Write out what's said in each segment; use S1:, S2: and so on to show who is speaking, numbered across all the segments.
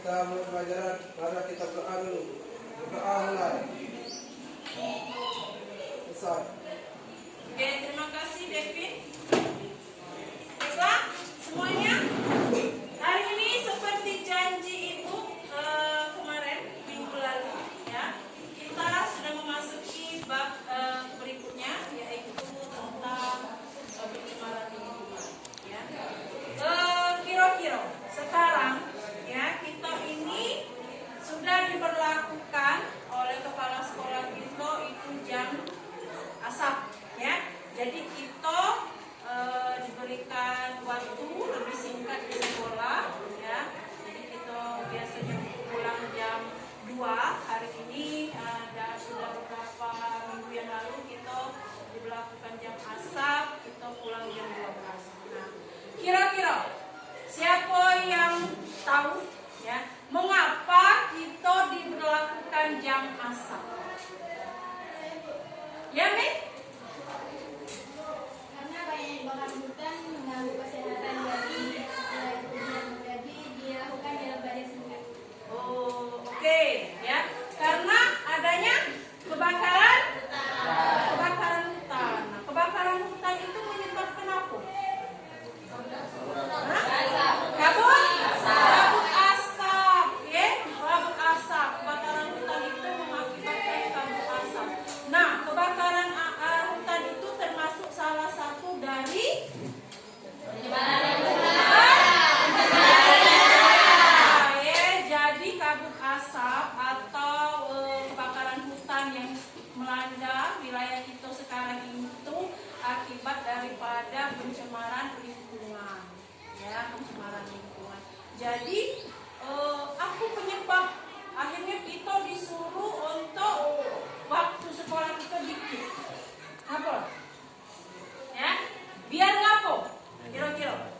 S1: kita mulai pelajaran. Mari kita berdoa dulu. Berdoa mulai. Selesai.
S2: Oke, terima kasih Devin. Baiklah, semuanya. Hari ini seperti janji Ibu kemarin minggu lalu, ya, kita sudah memasuki bab berikutnya, yaitu tentang pencemaran lingkungan. Ya, kira-kira sekarang, ya, kita ini sudah diberlakukan oleh kepala sekolah kita itu jam asap, ya. Jadi kita diberikan waktu lebih singkat di sekolah, ya. Jadi kita biasanya pulang jam 2. Hari ini sudah beberapa minggu yang lalu kita diberlakukan jam asap, kita pulang jam 12. Nah, kira-kira siapa yang tahu, ya, mengapa kita diberlakukan jam asap? Ya, Mi?
S3: Karena banyak bakar hutan mengganggu kesehatan, jadi dilakukan dalam badan singkat.
S2: Oh, oke, ya. Karena adanya kebakaran hutan. Nah, kebakaran hutan itu menyebabkan apa? Kabut asap, ya. Kabut asap. Kebakaran hutan itu mengakibatkan kabut asap. Nah, kebakaran hutan itu termasuk salah satu dari pencemaran lingkungan. Ya, jadi kabut asap atau kebakaran hutan yang melanda wilayah kita sekarang itu akibat daripada pencemaran lingkungan. Ya, pencemaran lingkungan. Jadi apa penyebab akhirnya kita disuruh untuk waktu sekolah kita dikit? Apa? Ya, biar ngapo? Kira-kira?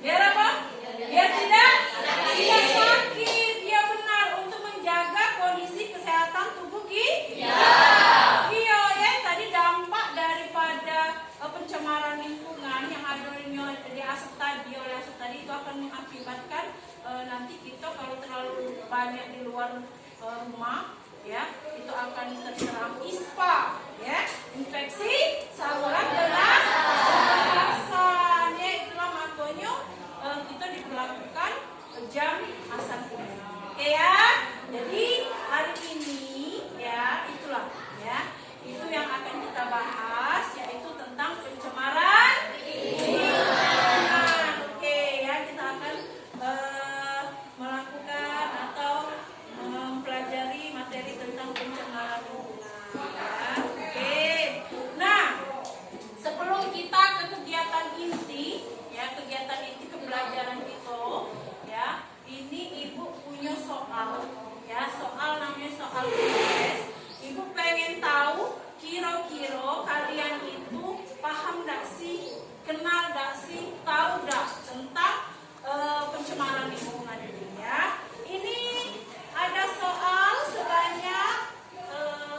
S2: Biar apa? Biar tidak sakit. Ya, benar, untuk menjaga kondisi kesehatan tubuh kita. Iya, ya, tadi dampak daripada pencemaran lingkungan yang adanya di asap tadi, oleh asap tadi itu akan mengakibatkan nanti kita kalau terlalu banyak di luar rumah, ya, itu akan terserang ISPA, ya, infeksi saluran pernafasan. Ya, itulah makanya kita diberlakukan jam asap ini. Oke, ya. Jadi hari ini, ya, itulah, ya, itu yang akan kita bahas, yaitu tentang pencemaran lingkungan. Oke, ya, kita akan melakukan atau mempelajari materi tentang pencemaran lingkungan. Ya. Oke. Nah, sebelum kita ke kegiatan inti, ya, kegiatan inti pembelajaran kita, ya, ini Ibu punya soal, ya, soal namanya soal tes. Ibu pengen tahu kira-kira kalian itu paham gak sih, kenal gak sih, tahu gak tentang pencemaran lingkungan ini, ya. Ini ada soal sebanyak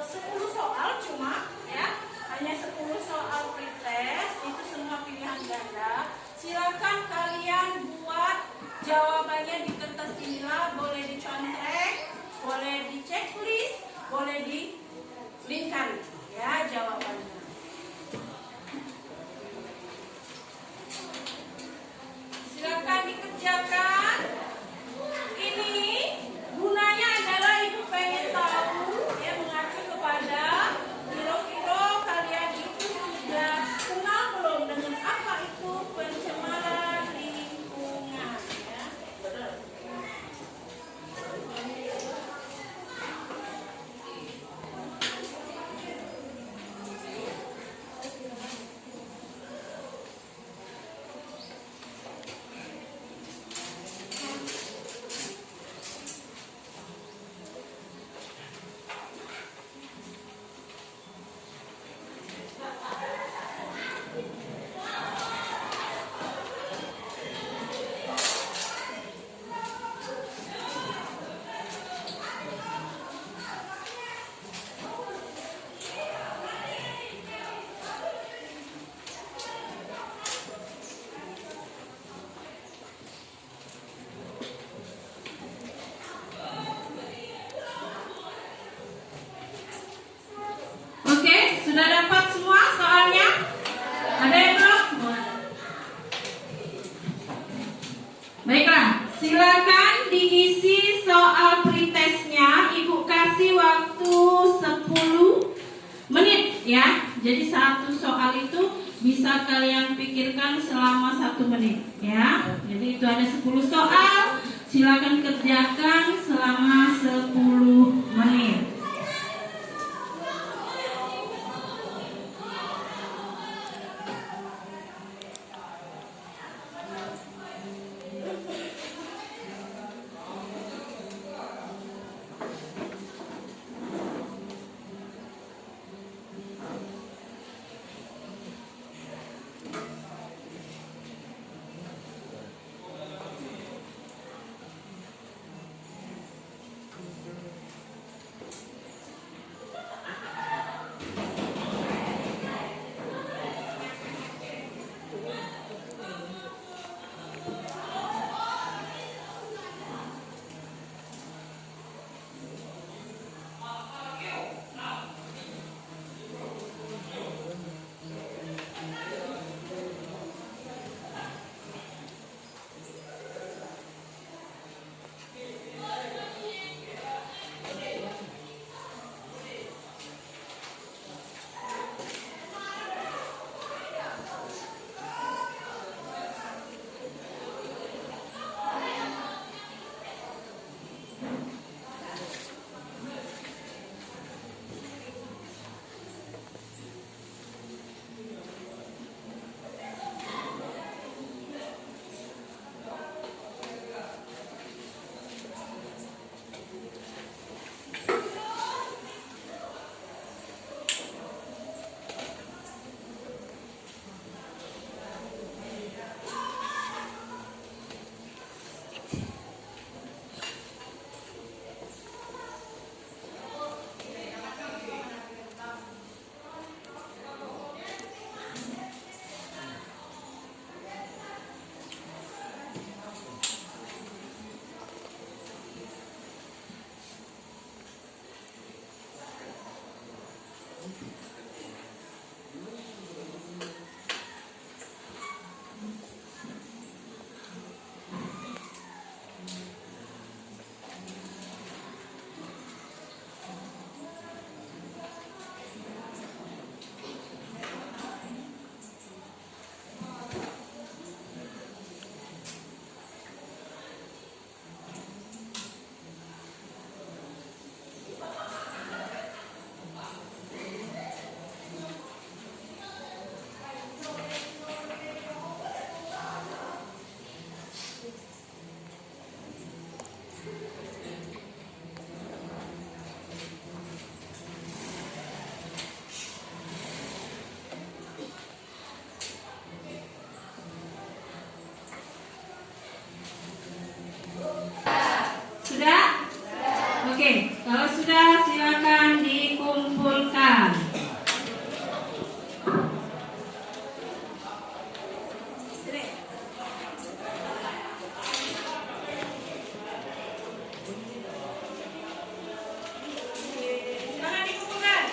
S2: 10 soal cuma, ya, hanya 10 soal pretest, itu semua pilihan ganda. Silakan kalian buat jawabannya di kertas inilah, boleh dicontek, boleh di checklist, boleh di lingkari, ya, jawabannya. Silakan dikerjakan. Ini gunanya adalah Ibu pengen tahu, ya, mengacu kepada kira-kira kalian itu sudah kenal belum dengan apa itu pencemaran lingkungan, ya. Silakan diisi soal pretestnya. Ibu kasih waktu 10 menit ya. Jadi satu soal itu bisa kalian pikirkan selama 1 menit ya. Jadi itu ada 10 soal. Silakan kerjakan selama 10 menit. Sudah? Oke, kalau sudah silakan dikumpulkan. Silakan dikumpulkan.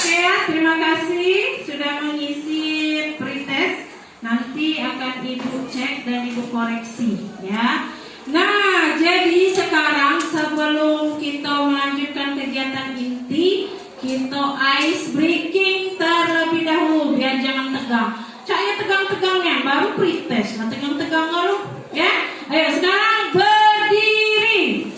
S2: Oke ya, terima kasih sudah mengisi pretest. Nanti akan Ibu cek dan Ibu koreksi ya. Nah, jadi sekarang sebelum kita melanjutkan kegiatan inti, kita ice breaking terlebih dahulu biar jangan tegang. Caknya tegang-tegangnya baru pretest, nah tegang-tegang dulu ya. Ayo sekarang berdiri.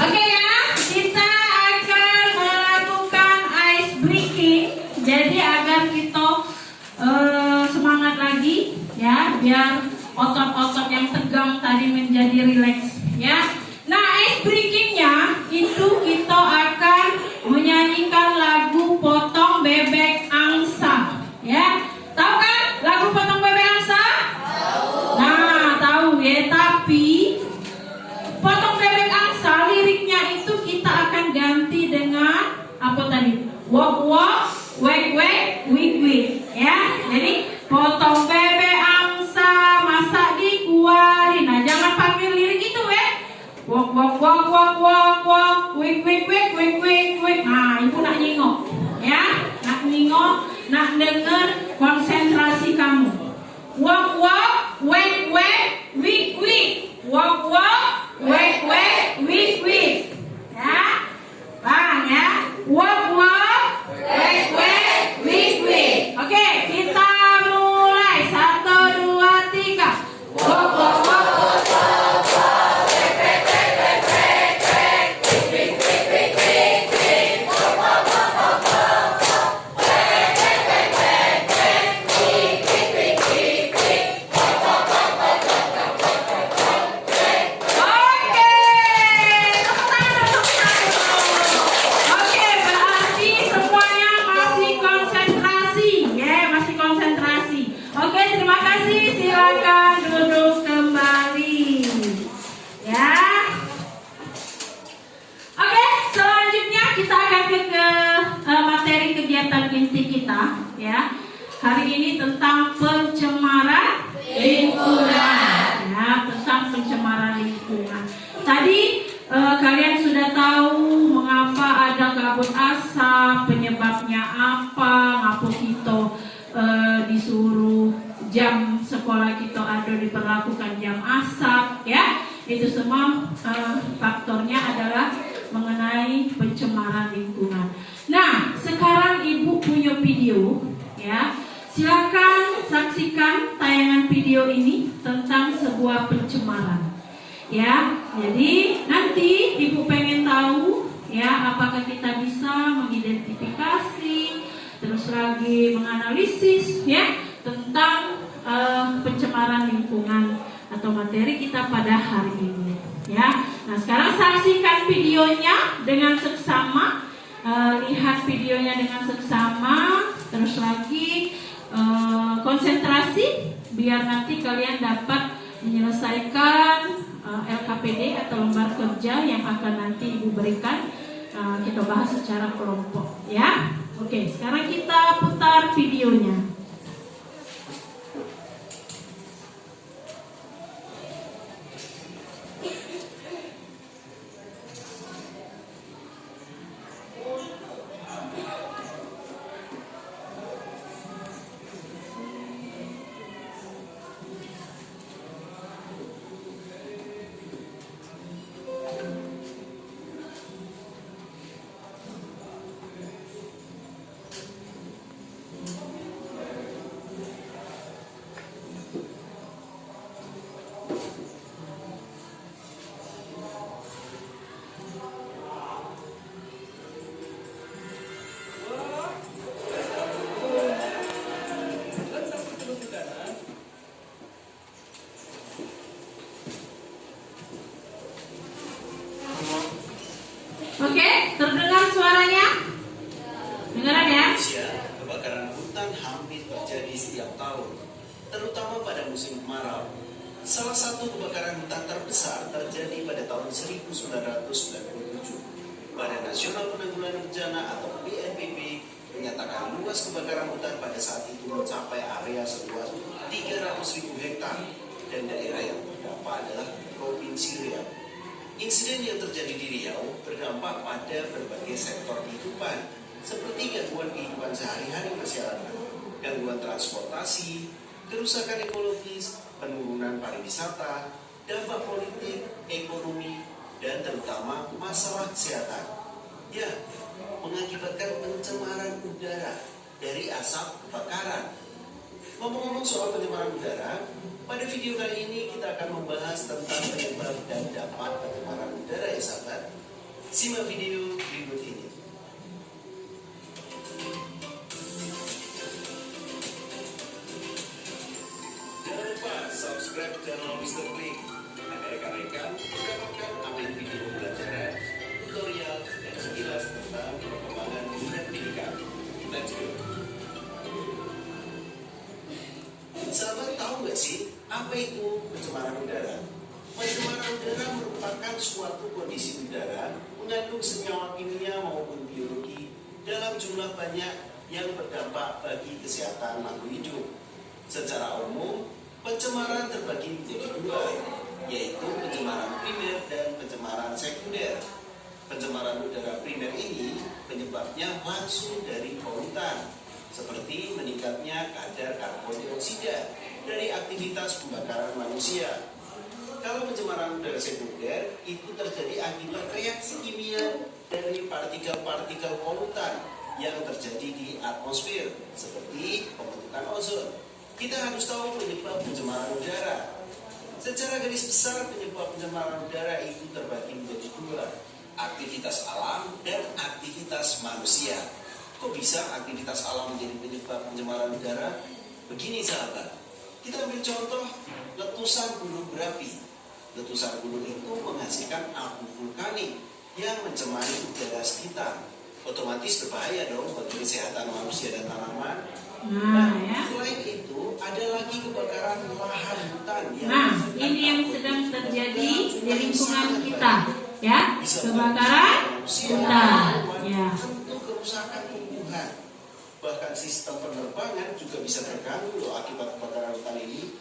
S2: Oke ya, kita akan melakukan ice breaking. Jadi agar kita semangat lagi ya, biar otot-otot yang tegang tadi menjadi rileks ya. Nah, ice breakingnya itu kita akan menyanyikan lagu Potong Bebek Angsa ya. wik ya. Jadi potong bebek angsa, masak di kuali. Nah, jangan panggil lirik itu wok wik. Nah, ibu nak nyingok ya, nak nyingok, nak denger, konsentrasi kamu. Wok wek wik wok wek wik ya, bang ya. Wok wek wik. Oke, kita mulai 1 2 3. Wok silakan duduk kembali ya. Oke, selanjutnya kita akan ke materi kegiatan inti kita ya. Hari ini tentang pencemaran lingkungan ya, tentang pencemaran lingkungan. Tadi kalian sudah tahu mengapa ada kabut asap, penyebabnya apa, ngapa kita disuruh jam sekolah kita ada diperlakukan jam asap ya. Itu semua faktornya adalah mengenai pencemaran lingkungan. Nah, sekarang ibu punya video ya. Silakan saksikan tayangan video ini tentang sebuah pencemaran ya. Jadi nanti ibu pengen tahu ya, apakah kita bisa mengidentifikasi, terus lagi menganalisis ya tentang pencemaran lingkungan atau materi kita pada hari ini ya. Nah, sekarang saksikan videonya dengan seksama, lihat videonya dengan seksama, terus lagi konsentrasi biar nanti kalian dapat menyelesaikan LKPD atau lembar kerja yang akan nanti ibu berikan. Kita bahas secara kelompok ya. Oke, sekarang kita putar videonya. Oke, terdengar suaranya? Dengaran ya?
S4: Kebakaran hutan hampir terjadi setiap tahun, terutama pada musim kemarau. Salah satu kebakaran hutan terbesar terjadi pada tahun 1997. Badan Nasional Penanggulangan Bencana atau BNPB menyatakan luas kebakaran hutan pada saat itu mencapai area seluas 300.000 hektar dan daerah yang terdampak adalah Provinsi Riau. Insiden yang terjadi di Riau berdampak pada berbagai sektor kehidupan, seperti gangguan kehidupan sehari-hari masyarakat, gangguan transportasi, kerusakan ekologis, penurunan pariwisata, dampak politik, ekonomi, dan terutama masalah kesehatan. Ya, mengakibatkan pencemaran udara dari asap kebakaran. Ngomong-ngomong soal pencemaran udara, pada video kali ini kita akan membahas tentang penyebab dan dampak pencemaran udara ya sahabat. Simak video berikut ini. Jangan lupa subscribe channel Mr. Click agar rekan-rekan mendapatkan update video pembelajaran, tutorial, dan sekilas tentang perkembangan dunia pendidikan. Let's go. Sahabat tahu nggak sih apa itu pencemaran udara? Pencemaran udara merupakan suatu kondisi udara mengandung senyawa kimia maupun biologi dalam jumlah banyak yang berdampak bagi kesehatan makhluk hidup. Secara umum, pencemaran terbagi menjadi dua, yaitu pencemaran primer dan pencemaran sekunder. Pencemaran udara primer ini penyebabnya langsung dari polutan, seperti meningkatnya kadar karbon dioksida dari aktivitas pembakaran manusia. Kalau pencemaran udara sekunder itu terjadi akibat reaksi kimia dari partikel-partikel polutan yang terjadi di atmosfer, seperti pembentukan ozon. Kita harus tahu penyebab pencemaran udara. Secara garis besar, penyebab pencemaran udara itu terbagi menjadi dua, aktivitas alam dan aktivitas manusia. Kok bisa aktivitas alam menjadi penyebab pencemaran udara? Begini sahabat, kita ambil contoh letusan gunung berapi. Letusan gunung itu menghasilkan abu vulkanik yang mencemari udara sekitar. Otomatis berbahaya dong bagi kesehatan manusia dan tanaman. Selain itu, ada lagi kebakaran lahan hutan
S2: ini yang sedang terjadi di lingkungan kita, ya, kebakaran hutan, ya.
S4: Tentu kerusakan tumbuhan, bahkan sistem penerbangan juga bisa terganggu loh akibat kebakaran hutan ini.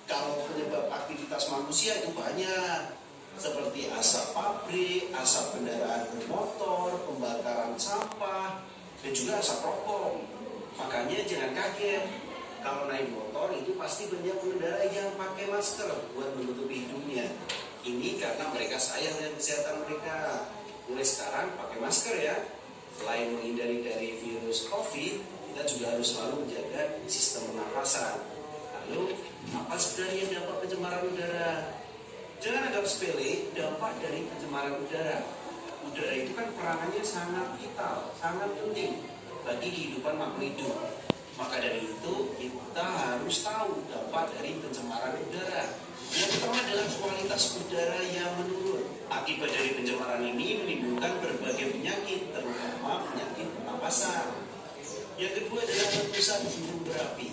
S4: Kalau penyebab aktivitas manusia itu banyak, seperti asap pabrik, asap kendaraan bermotor, pembakaran sampah, dan juga asap rokok. Makanya jangan kaget, kalau naik motor itu pasti banyak pengendara yang pakai masker buat menutupi hidungnya. Ini karena mereka sayang dengan kesehatan mereka. Mulai sekarang pakai masker ya. Selain menghindari dari virus COVID, kita juga harus selalu menjaga sistem pernafasan. Lalu, apa sebenarnya dampak pencemaran udara? Jangan anggap sepele dampak dari pencemaran udara. Udara itu kan peranannya sangat vital, sangat penting bagi kehidupan makhluk hidup. Maka dari itu kita harus tahu dampak dari pencemaran udara. Yang pertama adalah kualitas udara yang menurun. Akibat dari pencemaran ini menimbulkan berbagai penyakit, terutama penyakit pernapasan. Yang kedua adalah letusan gunung berapi.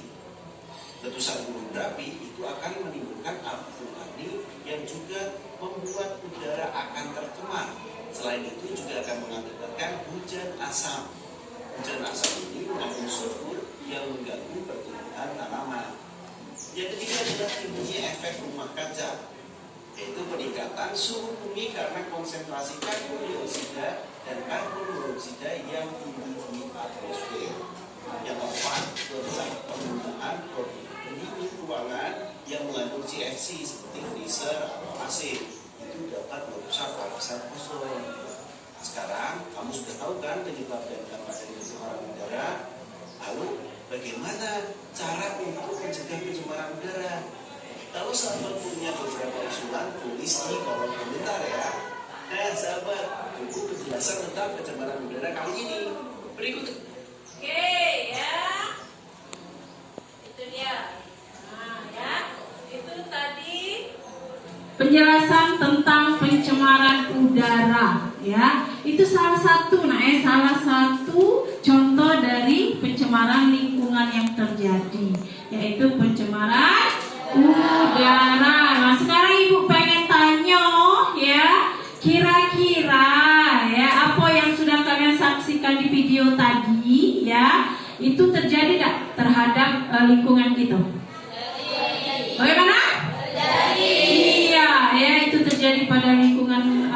S4: Letusan gunung berapi itu akan menimbulkan abu vulkanik yang juga membuat udara akan tercemar. Selain itu juga akan mengakibatkan hujan asam. Hujan asam ini mengandung sulfur yang mengganggu pertumbuhan tanaman. Yang ketiga adalah timbulnya efek rumah kaca, yaitu peningkatan suhu bumi karena konsentrasi karbon dioksida dan karbon monoksida yang tinggi di atmosfer. Yang keempat adalah penggunaan produk pendingin ruangan yang mengandung CFC seperti freezer atau AC. Itu dapat merusak lapisan ozon. Sekarang kamu sudah tahu kan penyebab dan dampak dari pencemaran udara. Lalu bagaimana cara untuk mencegah pencemaran udara? Kalau sahabat punya beberapa usulan, tulis di kolom komentar ya. Nah sahabat, tunggu penjelasan tentang pencemaran udara kali ini. Berikut.
S2: Oke ya, itu dia. Nah ya, itu tadi penjelasan tentang pencemaran udara, ya. Itu salah satu contoh dari pencemaran lingkungan yang terjadi, yaitu pencemaran udara. Nah, sekarang Ibu pengen tanya, ya, kira-kira ya apa yang sudah kalian saksikan di video tadi, ya, itu terjadi tidak terhadap lingkungan kita? Bagaimana? Iya, ya, itu terjadi pada lingkungan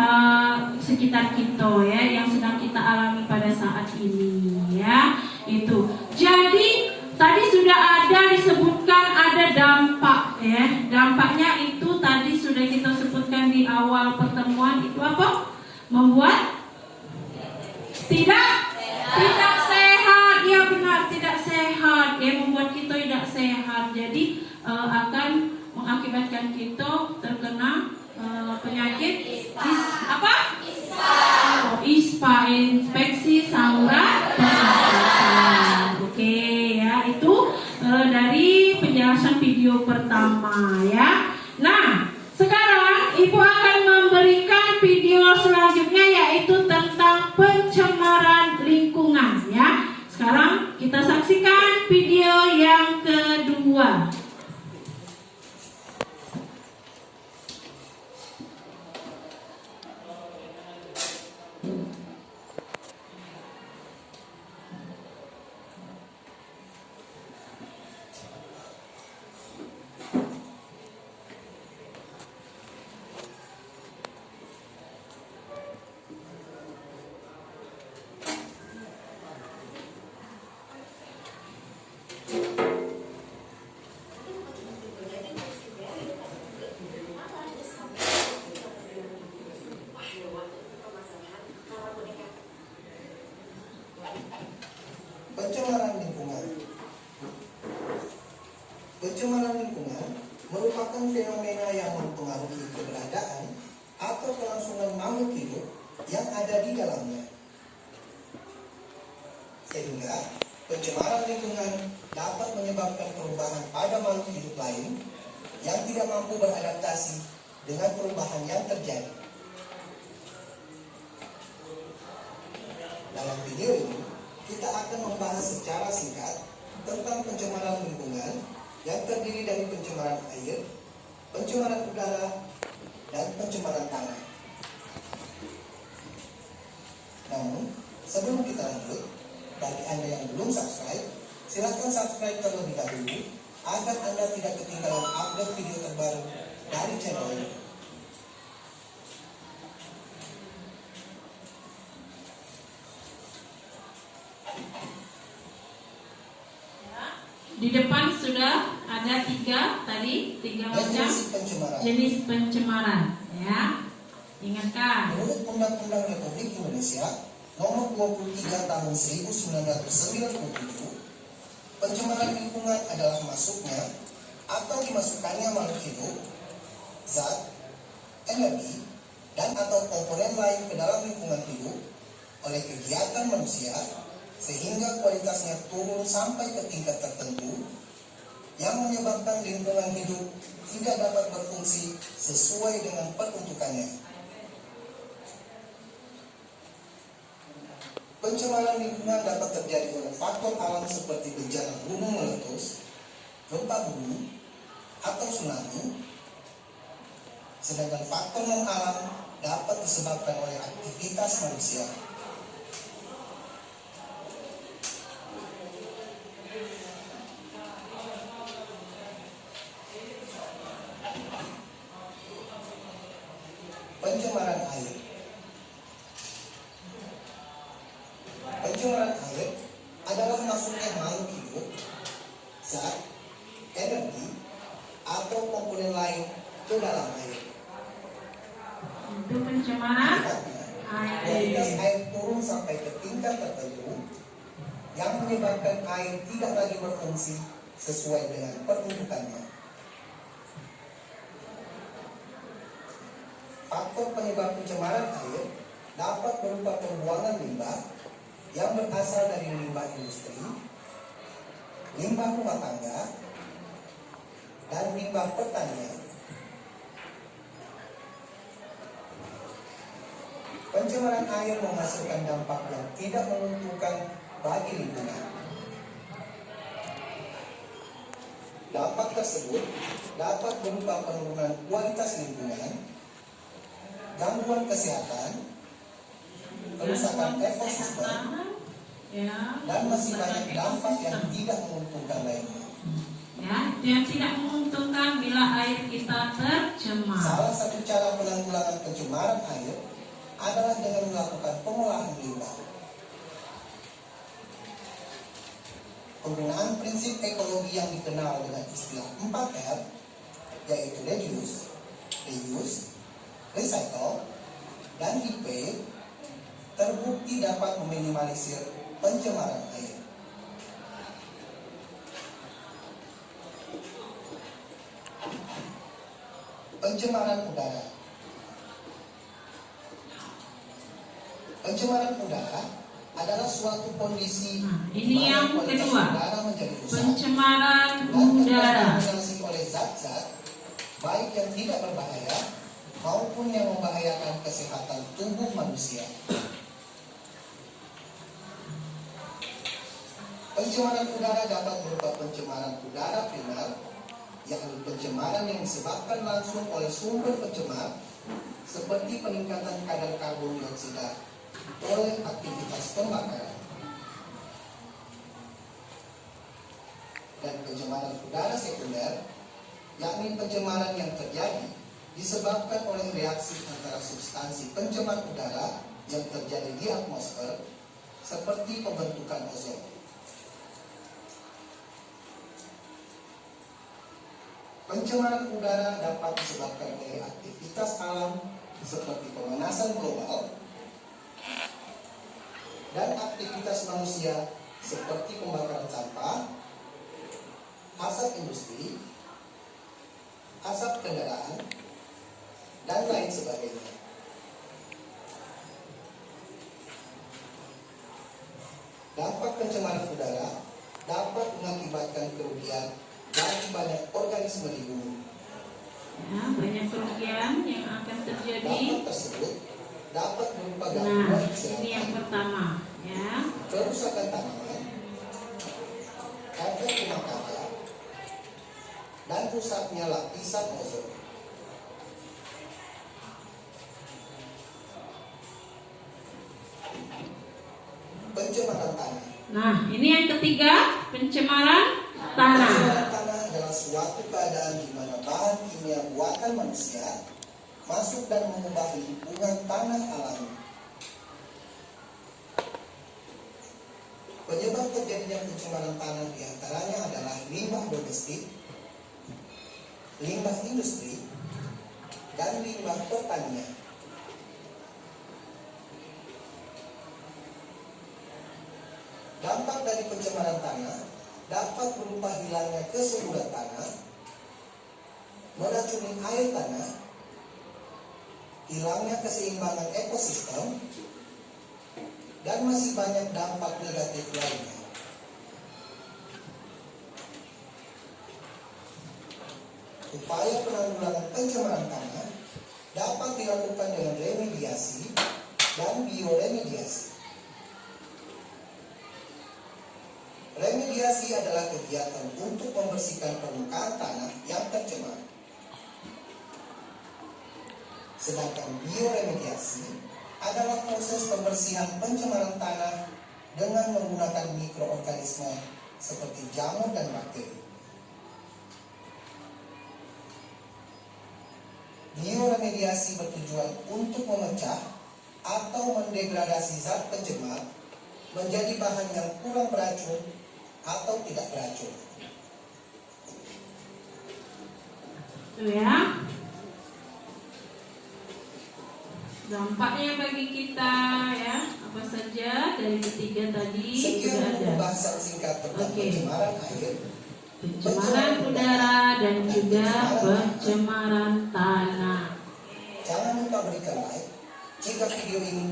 S2: sekitar kita, ya, yang sedang kita alami pada saat ini, ya. Itu. Jadi tadi sudah ada disebutkan ada dampak, ya. Dampaknya itu tadi sudah kita sebutkan di awal pertemuan, itu apa? Membuat tidak sehat, ya benar, tidak sehat, ya, membuat kita tidak sehat. Jadi akan mengakibatkan kita terkena penyakit ISPA, infeksi saluran pernafasan. Oke, ya, itu dari penjelasan video pertama, ya. Nah, sekarang Ibu akan memberikan video selanjutnya, yaitu tentang pencemaran lingkungan, ya. Sekarang kita saksikan video yang kedua.
S5: Pencemaran lingkungan merupakan fenomena yang mempengaruhi keberadaan atau kelangsungan makhluk hidup yang ada di dalamnya. Sehingga pencemaran lingkungan dapat menyebabkan perubahan pada makhluk hidup lain yang tidak mampu beradaptasi dengan perubahan yang terjadi. Dalam video ini, kita akan membahas secara singkat tentang pencemaran lingkungan yang terdiri dari pencemaran air, pencemaran udara, dan pencemaran tanah. Namun, sebelum kita lanjut, bagi Anda yang belum subscribe, silakan subscribe terlebih dahulu agar Anda tidak ketinggalan update video terbaru dari channel ini.
S2: Di depan sudah ada tiga macam
S5: Definisi pencemaran.
S2: jenis pencemaran, ya. Ingatkan.
S5: Menurut Undang-Undang Republik Indonesia Nomor 23 Tahun 1997, pencemaran lingkungan adalah masuknya atau dimasukkannya makhluk hidup, zat, energi, dan atau komponen lain ke dalam lingkungan hidup oleh kegiatan manusia sehingga kualitasnya turun sampai ke tingkat tertentu yang menyebabkan lingkungan hidup tidak dapat berfungsi sesuai dengan peruntukannya. Pencemaran lingkungan dapat terjadi oleh faktor alam seperti bencana gunung meletus, gempa bumi, atau tsunami. Sedangkan faktor non-alam dapat disebabkan oleh aktivitas manusia. Pencemaran air. Pencemaran air adalah masuknya makhluk hidup, zat, energi, atau komponen lain ke dalam air.
S2: Itu pencemaran
S5: Akibatnya, kualitas
S2: air.
S5: air turun sampai ke tingkat tertentu yang menyebabkan air tidak lagi berfungsi sesuai dengan peruntukannya. Faktor penyebab pencemaran air dapat berupa pembuangan limbah yang berasal dari limbah industri, limbah rumah tangga, dan limbah pertanian. Pencemaran air menghasilkan dampak yang tidak menguntungkan bagi lingkungan. Dampak tersebut dapat berupa penurunan kualitas lingkungan, gangguan kesehatan, kerusakan ekosistem,
S2: Ya.
S5: dan masih banyak dampak yang tidak menguntungkan lainnya.
S2: Ya, itu yang tidak menguntungkan bila air kita tercemar.
S5: Salah satu cara penanggulangan pencemaran air adalah dengan melakukan pengolahan limbah. Penggunaan prinsip ekologi yang dikenal dengan istilah 4R, yaitu reduce, reuse, recycle, dan repair, terbukti dapat meminimalisir pencemaran air. Pencemaran udara. Pencemaran udara adalah suatu kondisi
S2: Ini yang
S5: kualitas
S2: kedua.
S5: udara menjadi rusak
S2: Pencemaran
S5: dan
S2: udara.
S5: terkontaminasi oleh zat-zat baik yang tidak berbahaya maupun yang membahayakan kesehatan tubuh manusia. Pencemaran udara dapat berupa pencemaran udara primer, yakni pencemaran yang disebabkan langsung oleh sumber pencemar seperti peningkatan kadar karbon dioksida oleh aktivitas pembakaran. Dan pencemaran udara sekunder, yakni pencemaran yang terjadi disebabkan oleh reaksi antara substansi pencemar udara yang terjadi di atmosfer seperti pembentukan ozon. Pencemaran udara dapat disebabkan oleh aktivitas alam seperti pemanasan global dan aktivitas manusia seperti pembakaran sampah, asap asap industri, asap kendaraan, dan lain sebagainya. Dampak pencemaran udara dapat mengakibatkan kerugian bagi banyak organisme di bumi.
S2: Ya, banyak kerugian yang akan terjadi.
S5: Dampak tersebut dapat berupa
S2: Nah,
S5: gangguan
S2: ini yang
S5: kesehatan,
S2: pertama, ya.
S5: kerusakan tanaman, efek rumah kaca, dan rusaknya lapisan ozon. Pencemaran tanah.
S2: Nah, ini yang ketiga, pencemaran tanah.
S5: Pencemaran tanah adalah suatu keadaan di mana bahan kimia buatan manusia masuk dan mengubah lingkungan tanah alami. Penyebab terjadinya pencemaran tanah diantaranya adalah limbah domestik, limbah industri, dan limbah pertanian. Dampak dari pencemaran tanah dapat berupa hilangnya kesuburan tanah, meracuni air tanah, hilangnya keseimbangan ekosistem, dan masih banyak dampak negatif lainnya. Upaya penanggulangan pencemaran tanah dapat dilakukan dengan remediasi dan bioremediasi. Remediasi adalah kegiatan untuk membersihkan permukaan tanah yang tercemar. Sedangkan bioremediasi adalah proses pembersihan pencemaran tanah dengan menggunakan mikroorganisme seperti jamur dan bakteri. Bioremediasi bertujuan untuk memecah atau mendegradasi zat pencemar menjadi bahan yang kurang beracun atau tidak beracun.
S2: Tuh ya. Dampaknya bagi kita ya, apa saja dari ketiga tadi
S5: Sekian
S2: sudah ada.
S5: pembahasan singkat tentang pencemaran air,
S2: Pencemaran udara dan juga pencemaran tanah.
S5: Jangan lupa berikan like jika video ini.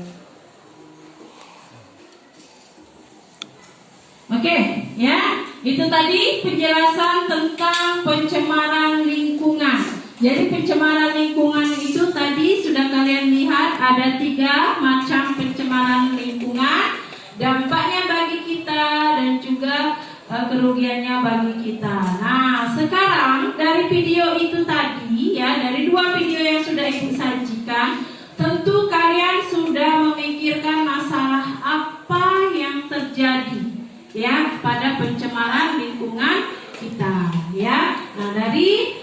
S2: Oke, ya, itu tadi penjelasan tentang pencemaran lingkungan. Jadi pencemaran lingkungan itu tadi sudah kalian lihat ada 3 macam pencemaran lingkungan. Dampaknya bagi kita dan juga kerugiannya bagi kita. Nah, sekarang dari video itu tadi ya, dari 2 video yang sudah Ibu sajikan, tentu kalian sudah memikirkan masalah apa yang terjadi ya pada pencemaran lingkungan kita ya. Nah, dari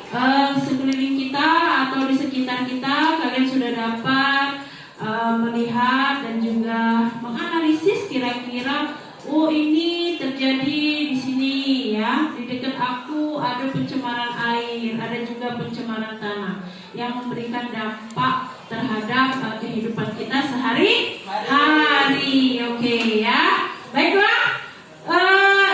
S2: sekeliling kita atau di sekitar kita kalian sudah dapat melihat dan juga menganalisis kira-kira oh ini terjadi di sini ya, di dekat aku ada pencemaran air, ada juga pencemaran tanah yang memberikan dampak terhadap kehidupan kita sehari-hari. Oke ya, baiklah.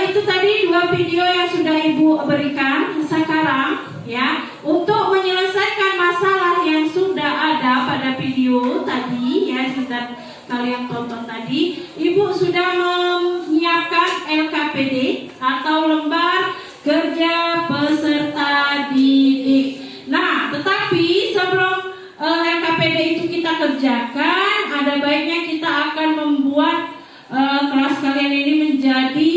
S2: Itu tadi 2 video yang sudah Ibu berikan. Sekarang ya, untuk menyelesaikan masalah yang sudah ada pada video tadi ya, sudah kalian tonton tadi, Ibu sudah menyiapkan LKPD atau lembar kerja peserta didik. Nah, tetapi sebelum LKPD itu kita kerjakan, ada baiknya kita akan membuat kelas kalian ini menjadi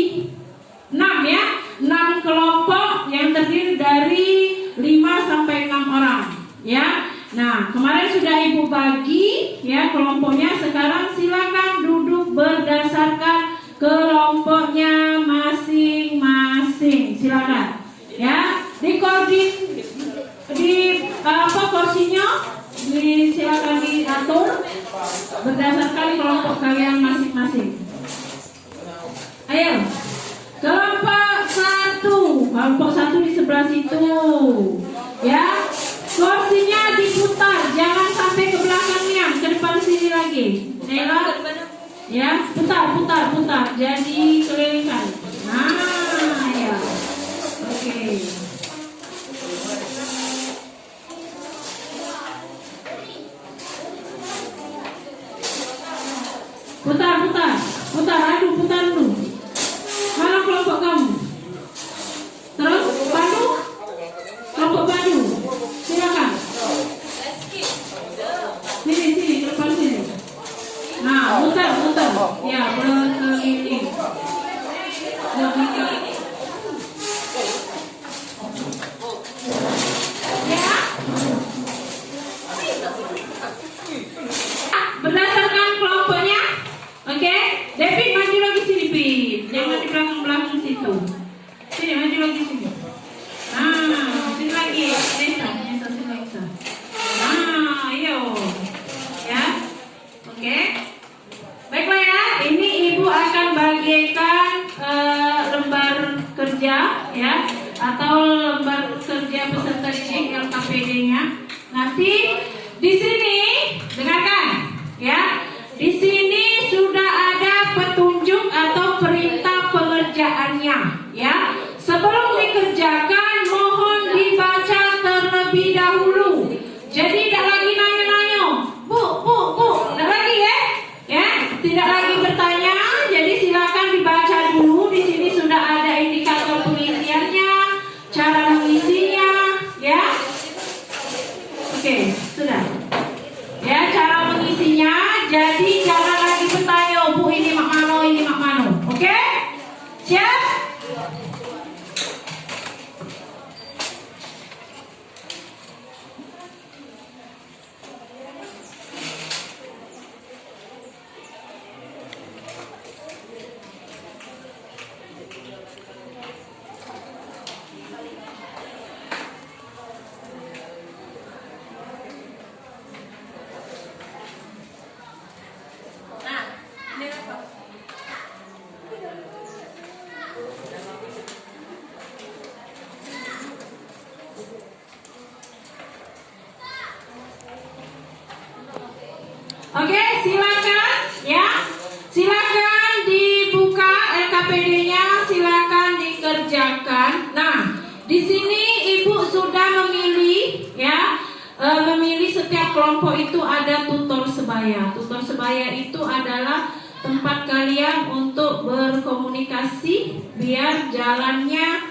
S2: 6 ya, 6 kelompok yang terdiri dari 5 sampai 6 orang ya. Nah, kemarin sudah Ibu bagi ya kelompoknya. Sekarang silakan duduk berdasarkan kelompoknya masing-masing. Silakan ya. Di kursinya silakan diatur berdasarkan kelompok kalian masing-masing. Ayo, kelompok 1 di sebelah situ ya. Kursinya diputar, jangan sampai ke belakangnya, ke depan sini lagi. Nela, ya, putar. Jadi kelilingkan. Nah, ya, oke. lagi sini. Sini lagi. Nesa, sini Nesa. Ayo. Ya. Oke. Baiklah ya, ini Ibu akan bagikan lembar kerja ya, atau lembar kerja peserta didik LKPD-nya. Nanti di sini dengarkan ya. Di sini sudah ada petunjuk atau perintah pengerjaannya ya. Sebelum dikerjakan mohon dibaca terlebih dahulu. Jadi tidak lagi nanya-nanya. Bu, tidak lagi ya. Ya, tidak lagi bertanya. Jadi silakan dibaca dulu. Di sini sudah ada indikator pengisiannya, cara mengisinya, ya. Oke, sudah. Ya, cara mengisinya. Jadi jangan lagi bertanya, oh, Bu ini mak mano. Oke? Siap? Oke, silakan ya. Silakan dibuka LKPD-nya, silakan dikerjakan. Nah, di sini Ibu sudah memilih ya, memilih setiap kelompok itu ada tutor sebaya. Tutor sebaya itu adalah tempat kalian untuk berkomunikasi biar jalannya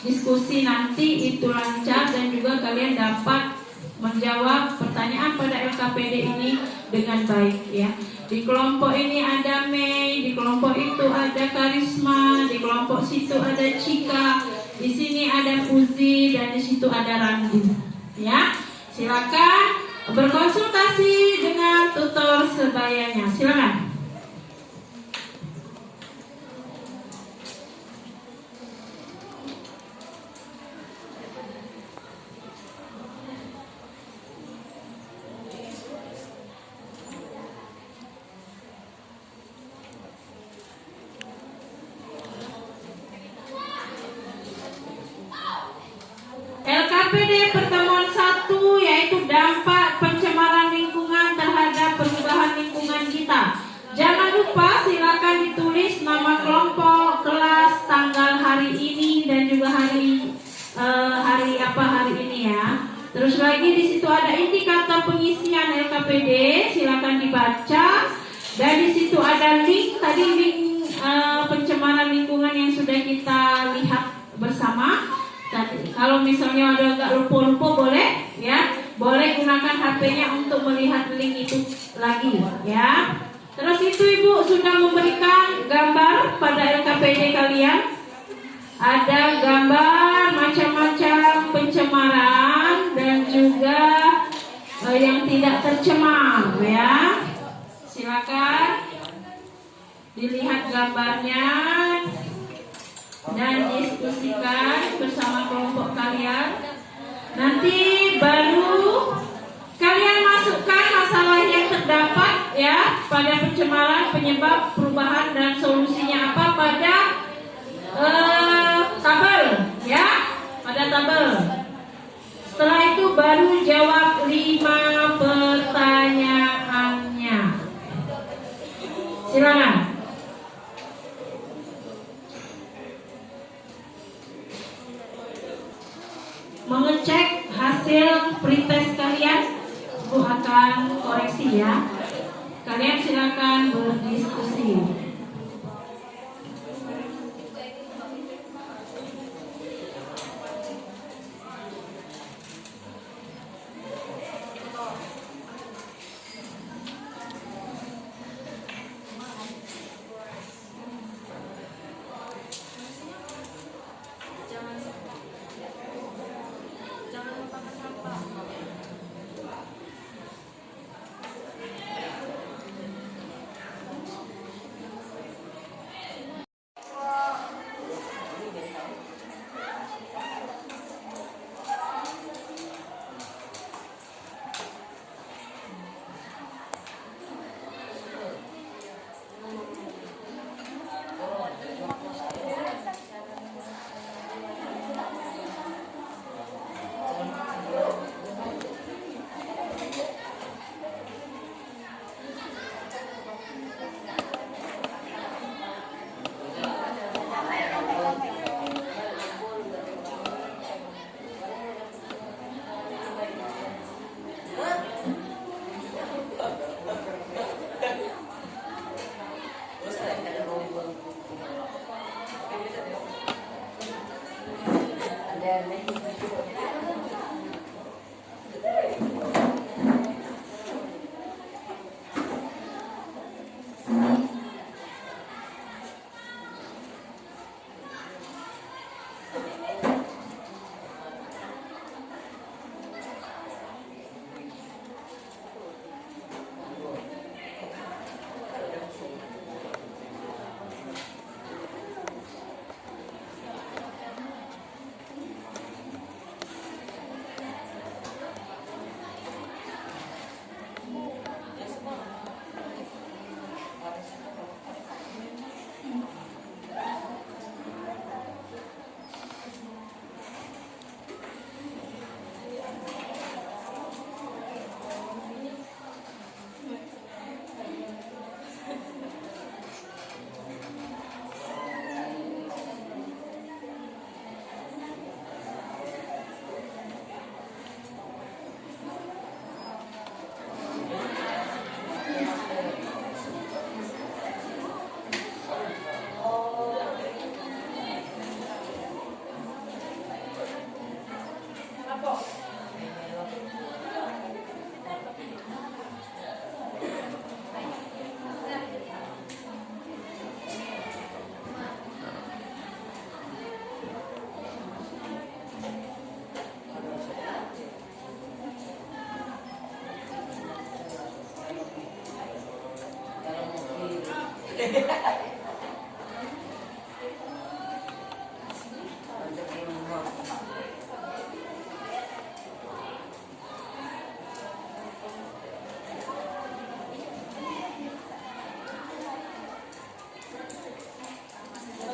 S2: diskusi nanti itu lancar dan juga kalian dapat menjawab pertanyaan pada LKPD ini dengan baik ya. Di kelompok ini ada Mei, di kelompok itu ada Karisma, di kelompok situ ada Cika, di sini ada Fuzi dan di situ ada Randi. Ya, silakan berkonsultasi dengan tutor sebayanya. Silakan. LKPD pertemuan 1 yaitu dampak pencemaran lingkungan terhadap perubahan lingkungan kita. Jangan lupa silakan ditulis nama kelompok, kelas, tanggal hari ini dan juga hari ini ya. Terus lagi di situ ada indikator pengisian LKPD, silakan dibaca. Dan di situ ada link pencemaran lingkungan yang sudah kita lihat bersama. Kalau misalnya ada agak lupa-lupa boleh ya, boleh gunakan HP-nya untuk melihat link itu lagi ya. Terus itu Ibu sudah memberikan gambar pada LKPD kalian. Ada gambar macam-macam pencemaran dan juga yang tidak tercemar ya. Silakan dilihat gambarnya dan diskusikan bersama kelompok kalian. Nanti baru kalian masukkan masalah yang terdapat ya pada pencemaran, penyebab, perubahan dan solusinya apa pada tabel ya, pada tabel. Setelah itu baru jawab 5 pertanyaannya. Silakan. Mengecek hasil pretest kalian, Bu akan koreksi ya. Kalian silakan berdiskusi.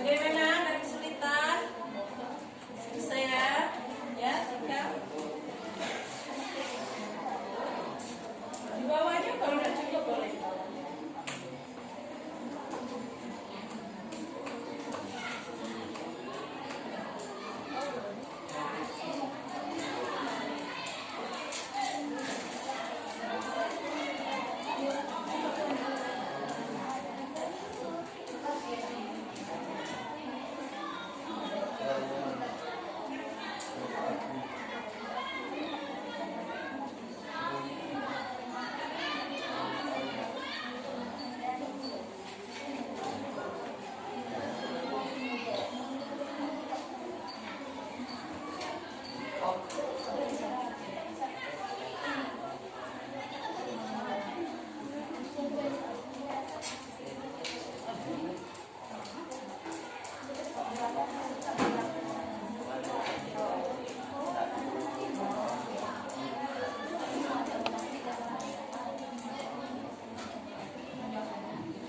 S2: Bagaimana? Ada kesulitan? Bisa ya? Ya, tinggal. Di bawahnya kalau udah cukup boleh.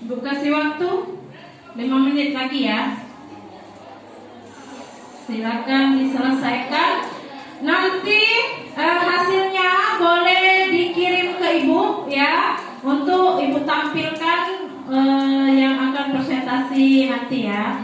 S2: Ibu kasih waktu 5 menit lagi ya. Silakan diselesaikan. Nanti hasilnya boleh dikirim ke Ibu ya, untuk Ibu tampilkan yang akan presentasi nanti ya.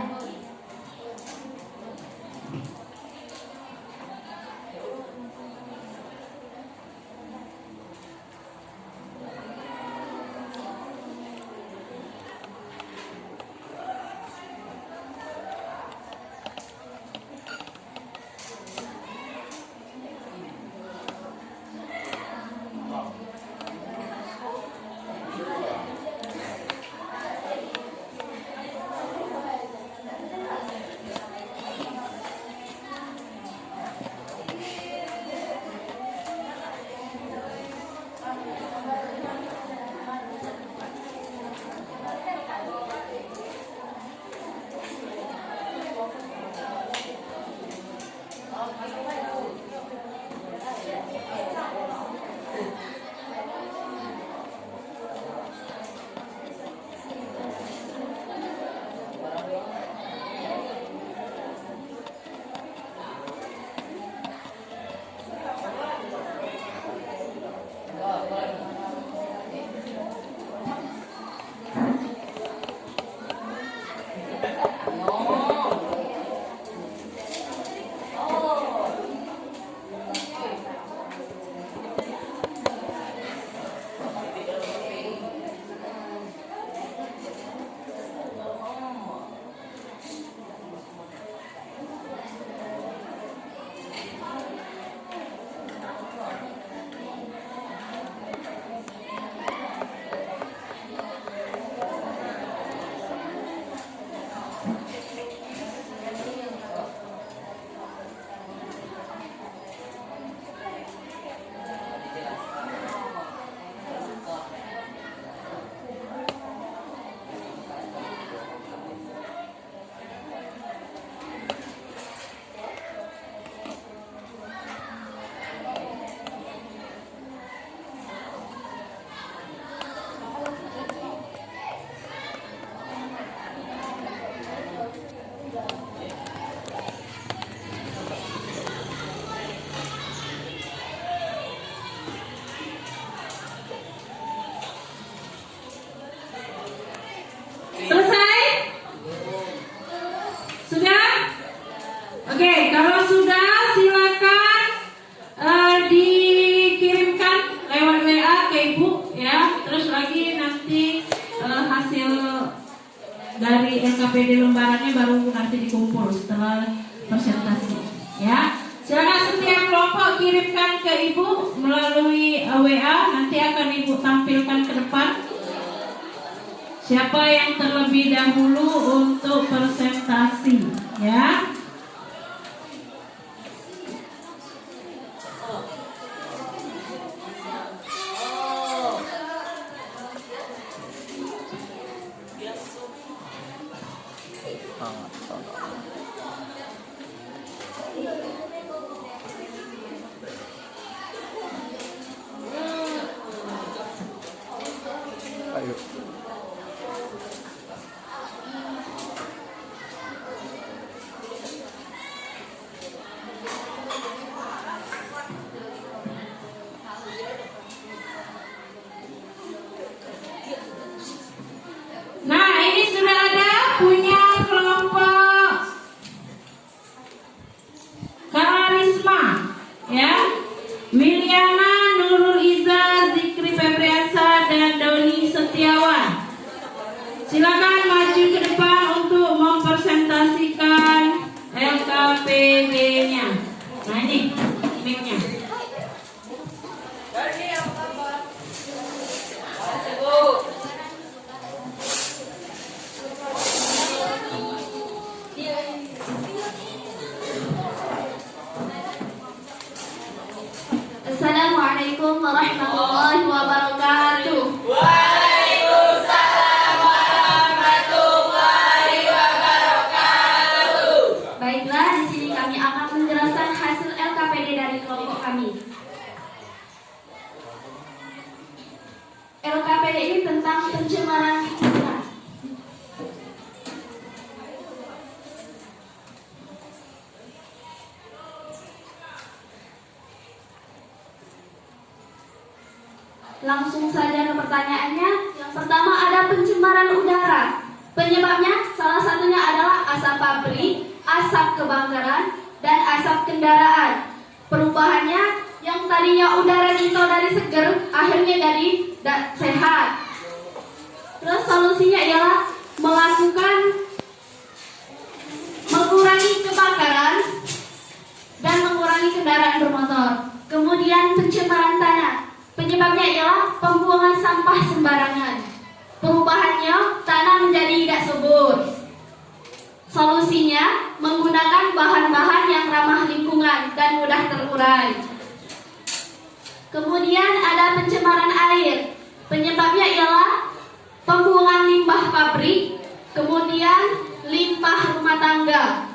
S2: ke Ibu melalui WA, nanti akan Ibu tampilkan ke depan. Siapa yang terlebih dahulu untuk presentasi, ya? Nah, ini sudah ada punya kelompok Karisma, ya. Miliana, Nurul Iza, Zikri Febriansa, dan Doni Setiawan. Silakan maju ke depan untuk mempresentasikan LKPD-nya. Nah, ini mic-nya.
S3: Assalamualaikum warahmatullahi wabarakatuh. Baiklah, di sini kami akan menjelaskan hasil LKPD dari kelompok kami. LKPD ini tentang pencemaran lingkungan. Langsung saja ke pertanyaannya. Yang pertama ada pencemaran udara. Penyebabnya salah satunya adalah asap pabrik, asap kebakaran, dan asap kendaraan. Perubahannya yang tadinya udara kita dari seger akhirnya jadi sehat. Terus solusinya ialah mengurangi kebakaran dan mengurangi kendaraan bermotor. Kemudian pencemaran tanah. Penyebabnya ialah pembuangan sampah sembarangan. Perubahannya tanah menjadi tidak subur. Solusinya menggunakan bahan-bahan yang ramah lingkungan dan mudah terurai. Kemudian ada pencemaran air. Penyebabnya ialah pembuangan limbah pabrik, kemudian limbah rumah tangga.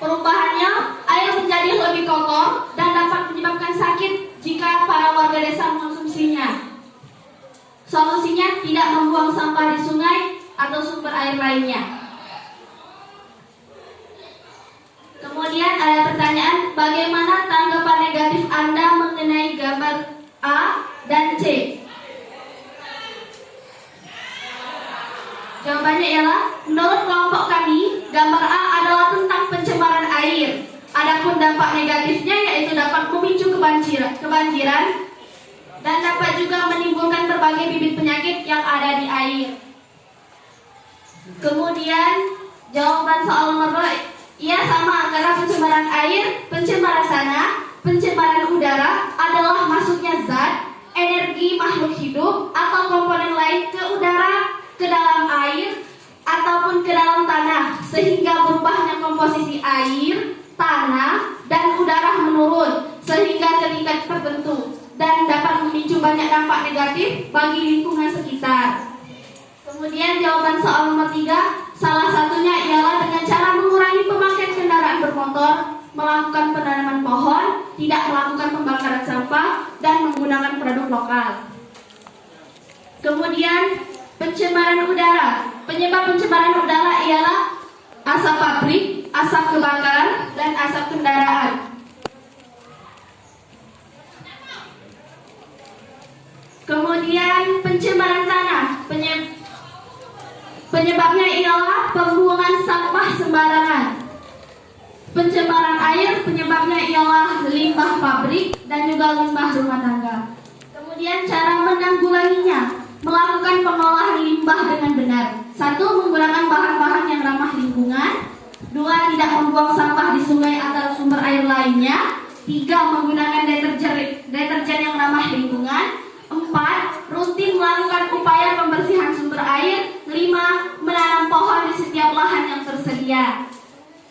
S3: Perubahannya air menjadi lebih kotor dan dapat menyebabkan sakit jika para warga desa mengonsumsinya. Solusinya tidak membuang sampah di sungai atau sumber air lainnya. Kemudian ada pertanyaan, bagaimana tanggapan negatif Anda mengenai gambar A dan C? Jawabannya ialah, menurut kelompok kami, gambar A adalah tentang pencemaran air. Adapun dampak negatifnya yaitu dapat memicu kebanjiran dan dapat juga menimbulkan berbagai bibit penyakit yang ada di air. Kemudian jawaban soal nomor 2, ia sama antara pencemaran air, pencemaran tanah, pencemaran udara adalah masuknya zat, energi makhluk hidup atau komponen lain ke udara, ke dalam air ataupun ke dalam tanah sehingga berubahnya komposisi air, tanah, dan udara menurun sehingga ke tingkat tertentu dan dapat memicu banyak dampak negatif bagi lingkungan sekitar. Kemudian jawaban soal nomor 3, salah satunya ialah dengan cara mengurangi pemakaian kendaraan bermotor, melakukan penanaman pohon, tidak melakukan pembakaran sampah, dan menggunakan produk lokal. Kemudian pencemaran udara. Penyebab pencemaran udara ialah asap pabrik, asap kebakaran, dan asap kendaraan. Kemudian pencemaran tanah. Penyebabnya ialah pembuangan sampah sembarangan. Pencemaran air penyebabnya ialah limbah pabrik dan juga limbah rumah tangga. Kemudian cara menanggulanginya, melakukan pengolahan limbah dengan benar. 1. Menggunakan bahan-bahan yang ramah lingkungan. 2. Tidak membuang sampah di sungai atau sumber air lainnya. 3. Menggunakan deterjen yang ramah lingkungan. 4. Rutin melakukan upaya pembersihan sumber air. 5. Menanam pohon di setiap lahan yang tersedia.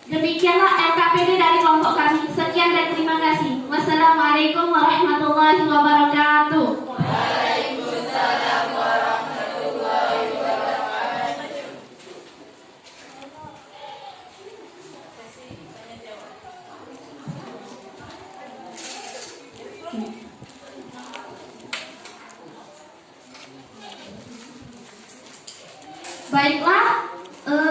S3: Demikianlah LKPD dari kelompok kami. Sekian dan terima kasih. Wassalamualaikum warahmatullahi wabarakatuh.
S2: Waalaikumsalam warahmatullahi wabarakatuh.
S3: Baiklah,